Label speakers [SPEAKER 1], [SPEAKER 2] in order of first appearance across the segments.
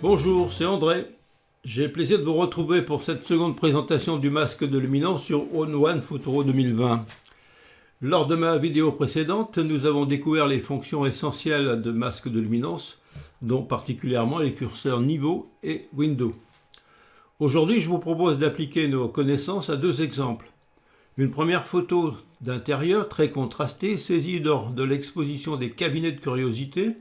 [SPEAKER 1] Bonjour, c'est André. J'ai le plaisir de vous retrouver pour cette seconde présentation du masque de luminance sur All-in-One Photoro 2020. Lors de ma vidéo précédente, nous avons découvert les fonctions essentielles de masque de luminance, dont particulièrement les curseurs niveau et window. Aujourd'hui, je vous propose d'appliquer nos connaissances à deux exemples. Une première photo d'intérieur très contrastée, saisie lors de l'exposition des cabinets de curiosité,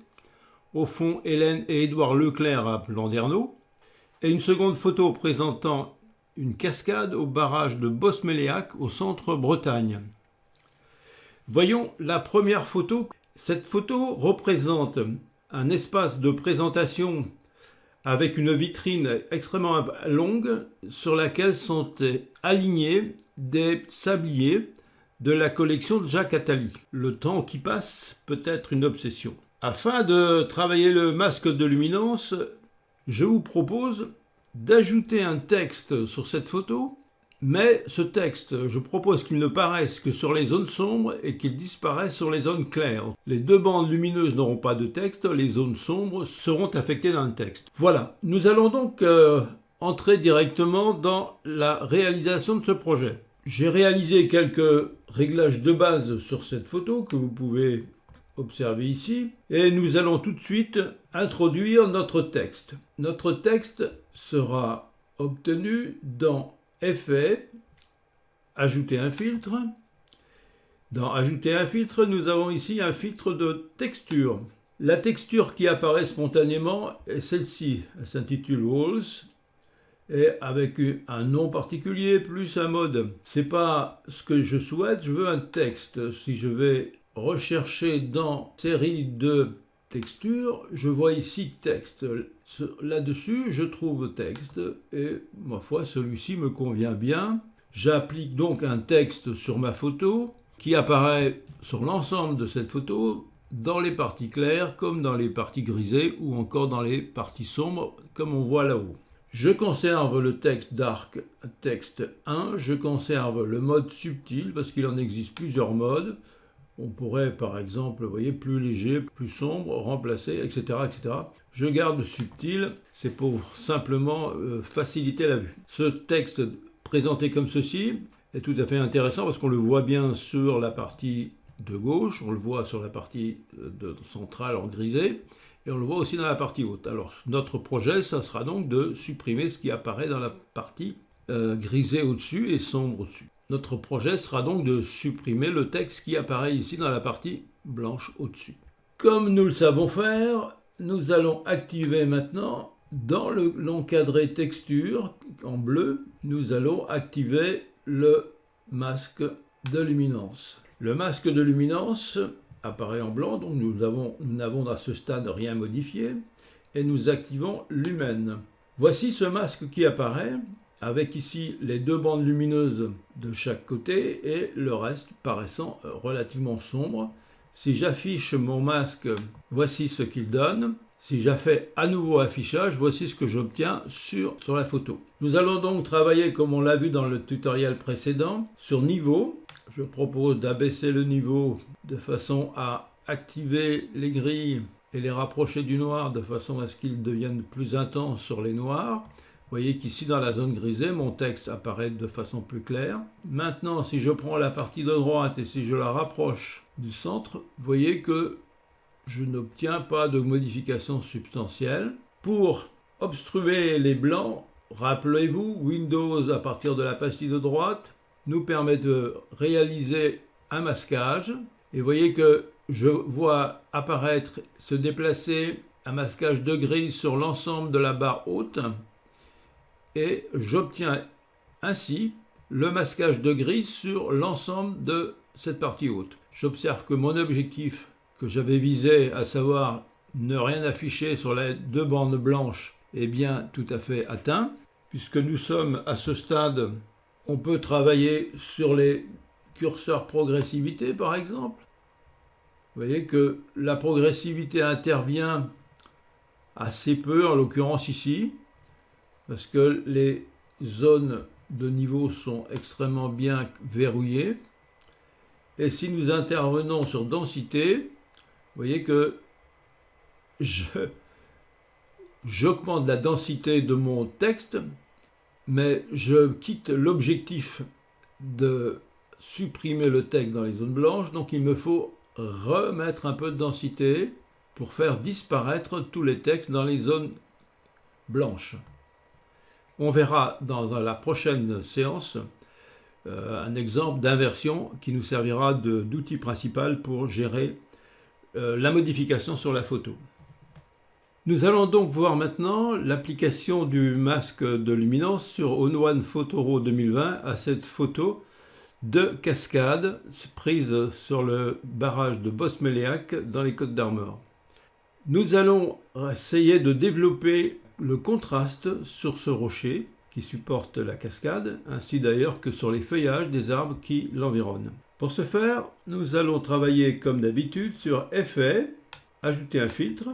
[SPEAKER 1] au fond Hélène et Édouard Leclerc à Landerneau, et une seconde photo présentant une cascade au barrage de Bosméléac au centre Bretagne. Voyons la première photo. Cette photo représente un espace de présentation avec une vitrine extrêmement longue sur laquelle sont alignés des sabliers de la collection de Jacques Attali. Le temps qui passe peut être une obsession. Afin de travailler le masque de luminance, je vous propose d'ajouter un texte sur cette photo, mais ce texte, je propose qu'il ne paraisse que sur les zones sombres et qu'il disparaisse sur les zones claires. Les deux bandes lumineuses n'auront pas de texte, les zones sombres seront affectées d'un texte. Voilà, nous allons donc entrer directement dans la réalisation de ce projet. J'ai réalisé quelques réglages de base sur cette photo que vous pouvez observez ici, et nous allons tout de suite introduire notre texte. Notre texte sera obtenu dans Effet, Ajouter un filtre. Dans Ajouter un filtre, nous avons ici un filtre de texture. La texture qui apparaît spontanément est celle-ci. Elle s'intitule Walls, et avec un nom particulier plus un mode. C'est pas ce que je souhaite, je veux un texte. Si je vais rechercher dans série de textures, je vois ici texte. Là-dessus, je trouve texte et ma foi, celui-ci me convient bien. J'applique donc un texte sur ma photo qui apparaît sur l'ensemble de cette photo dans les parties claires comme dans les parties grisées ou encore dans les parties sombres comme on voit là-haut. Je conserve le texte dark, texte 1, je conserve le mode subtil parce qu'il en existe plusieurs modes. On pourrait par exemple, vous voyez, plus léger, plus sombre, remplacer, etc. etc. Je garde subtil, c'est pour simplement faciliter la vue. Ce texte présenté comme ceci est tout à fait intéressant parce qu'on le voit bien sur la partie de gauche, on le voit sur la partie centrale en grisé, et on le voit aussi dans la partie haute. Alors notre projet, ça sera donc de supprimer ce qui apparaît dans la partie grisée au-dessus et sombre au-dessus. Notre projet sera donc de supprimer le texte qui apparaît ici dans la partie blanche au-dessus. Comme nous le savons faire, nous allons activer maintenant dans l'encadré texture en bleu, nous allons activer le masque de luminance. Le masque de luminance apparaît en blanc, donc nous n'avons à ce stade rien modifié et nous activons Lumen. Voici ce masque qui apparaît, avec ici les deux bandes lumineuses de chaque côté et le reste paraissant relativement sombre. Si j'affiche mon masque, voici ce qu'il donne. Si je fais à nouveau affichage, voici ce que j'obtiens sur la photo. Nous allons donc travailler, comme on l'a vu dans le tutoriel précédent, sur niveau. Je propose d'abaisser le niveau de façon à activer les grilles et les rapprocher du noir de façon à ce qu'ils deviennent plus intenses sur les noirs. Vous voyez qu'ici dans la zone grisée, mon texte apparaît de façon plus claire. Maintenant, si je prends la partie de droite et si je la rapproche du centre, vous voyez que je n'obtiens pas de modification substantielle. Pour obstruer les blancs, rappelez-vous, Windows à partir de la pastille de droite nous permet de réaliser un masquage. Et vous voyez que je vois apparaître, se déplacer un masquage de gris sur l'ensemble de la barre haute. Et j'obtiens ainsi le masquage de gris sur l'ensemble de cette partie haute. J'observe que mon objectif que j'avais visé, à savoir ne rien afficher sur les deux bandes blanches, est bien tout à fait atteint. Puisque nous sommes à ce stade, on peut travailler sur les curseurs progressivité par exemple. Vous voyez que la progressivité intervient assez peu, en l'occurrence ici, parce que les zones de niveau sont extrêmement bien verrouillées. Et si nous intervenons sur densité, vous voyez que je j'augmente la densité de mon texte, mais je quitte l'objectif de supprimer le texte dans les zones blanches, donc il me faut remettre un peu de densité pour faire disparaître tous les textes dans les zones blanches. On verra dans la prochaine séance un exemple d'inversion qui nous servira d'outil principal pour gérer la modification sur la photo. Nous allons donc voir maintenant l'application du masque de luminance sur ON1 PhotoRAW 2020 à cette photo de cascade prise sur le barrage de Bosméliac dans les Côtes-d'Armor. Nous allons essayer de développer le contraste sur ce rocher qui supporte la cascade, ainsi d'ailleurs que sur les feuillages des arbres qui l'environnent. Pour ce faire, nous allons travailler comme d'habitude sur Effet, ajouter un filtre,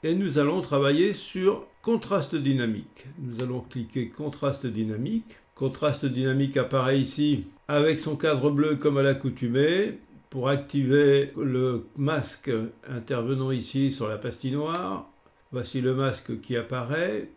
[SPEAKER 1] et nous allons travailler sur contraste dynamique. Nous allons cliquer contraste dynamique. Contraste dynamique apparaît ici avec son cadre bleu comme à l'accoutumée. Pour activer le masque, intervenons ici sur la pastille noire. Voici le masque qui apparaît.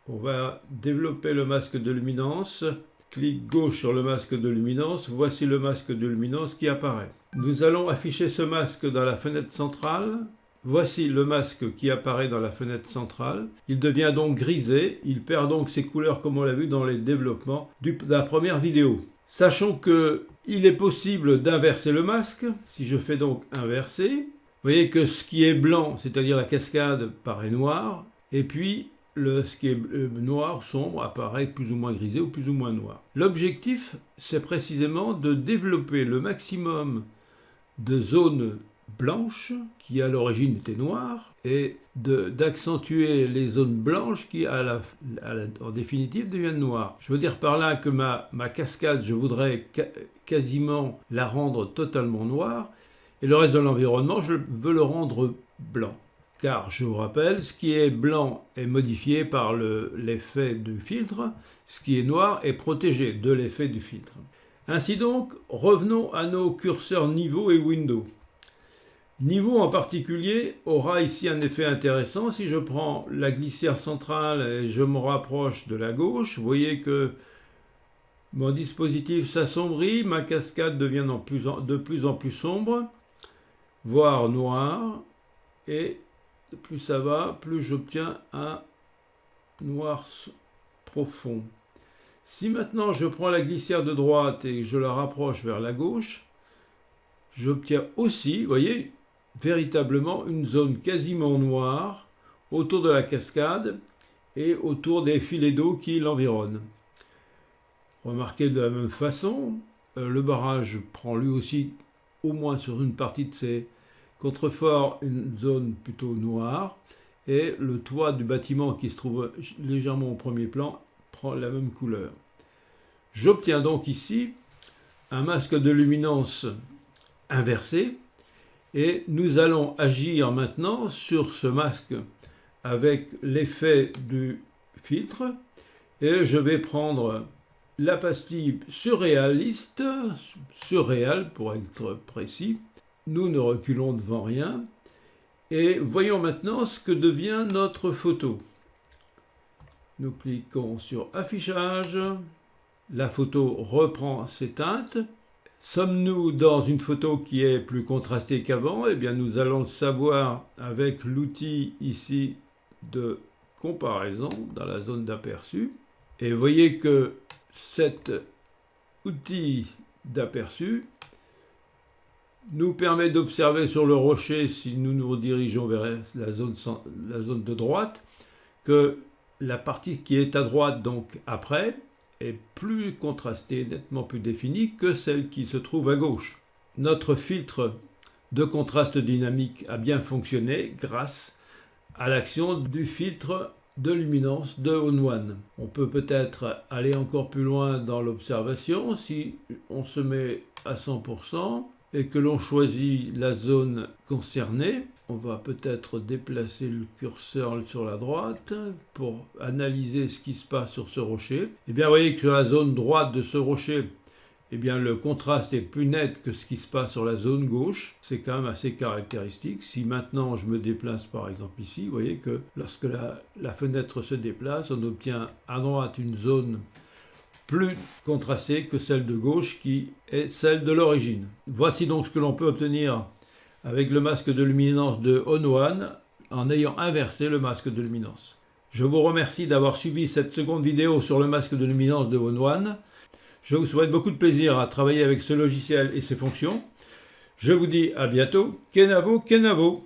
[SPEAKER 1] On va développer le masque de luminance. Clic gauche sur le masque de luminance. Voici le masque de luminance qui apparaît. Nous allons afficher ce masque dans la fenêtre centrale. Voici le masque qui apparaît dans la fenêtre centrale. Il devient donc grisé. Il perd donc ses couleurs comme on l'a vu dans les développements de la première vidéo. Sachons qu'il est possible d'inverser le masque. Si je fais donc inverser, vous voyez que ce qui est blanc, c'est-à-dire la cascade, paraît noir. Et puis, ce qui est noir, sombre, apparaît plus ou moins grisé ou plus ou moins noir. L'objectif, c'est précisément de développer le maximum de zones blanches qui à l'origine étaient noires et d'accentuer les zones blanches qui en définitive deviennent noires. Je veux dire par là que ma cascade, je voudrais quasiment la rendre totalement noire et le reste de l'environnement, je veux le rendre blanc. Car je vous rappelle, ce qui est blanc est modifié par l'effet du filtre, ce qui est noir est protégé de l'effet du filtre. Ainsi donc, revenons à nos curseurs niveau et window. Niveau en particulier aura ici un effet intéressant. Si je prends la glissière centrale et je me rapproche de la gauche, vous voyez que mon dispositif s'assombrit, ma cascade devient de plus en plus sombre, voire noire, et plus ça va, plus j'obtiens un noir profond. Si maintenant je prends la glissière de droite et que je la rapproche vers la gauche, j'obtiens aussi, vous voyez, véritablement une zone quasiment noire autour de la cascade et autour des filets d'eau qui l'environnent. Remarquez de la même façon, le barrage prend lui aussi, au moins sur une partie de ses contreforts, une zone plutôt noire, et le toit du bâtiment qui se trouve légèrement au premier plan prend la même couleur. J'obtiens donc ici un masque de luminance inversé, et nous allons agir maintenant sur ce masque avec l'effet du filtre, et je vais prendre la pastille surréaliste, surréal pour être précis. Nous ne reculons devant rien. Et voyons maintenant ce que devient notre photo. Nous cliquons sur affichage. La photo reprend ses teintes. Sommes-nous dans une photo qui est plus contrastée qu'avant? Eh bien, nous allons le savoir avec l'outil ici de comparaison dans la zone d'aperçu. Et voyez que cet outil d'aperçu nous permet d'observer sur le rocher, si nous nous redirigeons vers la zone de droite, que la partie qui est à droite, donc après, est plus contrastée, nettement plus définie que celle qui se trouve à gauche. Notre filtre de contraste dynamique a bien fonctionné grâce à l'action du filtre de luminance de ON1. On peut peut-être aller encore plus loin dans l'observation si on se met à 100%. Et que l'on choisit la zone concernée, on va peut-être déplacer le curseur sur la droite pour analyser ce qui se passe sur ce rocher. Et bien, vous voyez que la zone droite de ce rocher eh bien le contraste est plus net que ce qui se passe sur la zone gauche. C'est quand même assez caractéristique. Si maintenant je me déplace par exemple ici, vous voyez que lorsque la fenêtre se déplace, on obtient à droite une zone plus contrastée que celle de gauche qui est celle de l'origine. Voici donc ce que l'on peut obtenir avec le masque de luminance de On-One en ayant inversé le masque de luminance. Je vous remercie d'avoir suivi cette seconde vidéo sur le masque de luminance de On-One. Je vous souhaite beaucoup de plaisir à travailler avec ce logiciel et ses fonctions. Je vous dis à bientôt. Kenavo, Kenavo.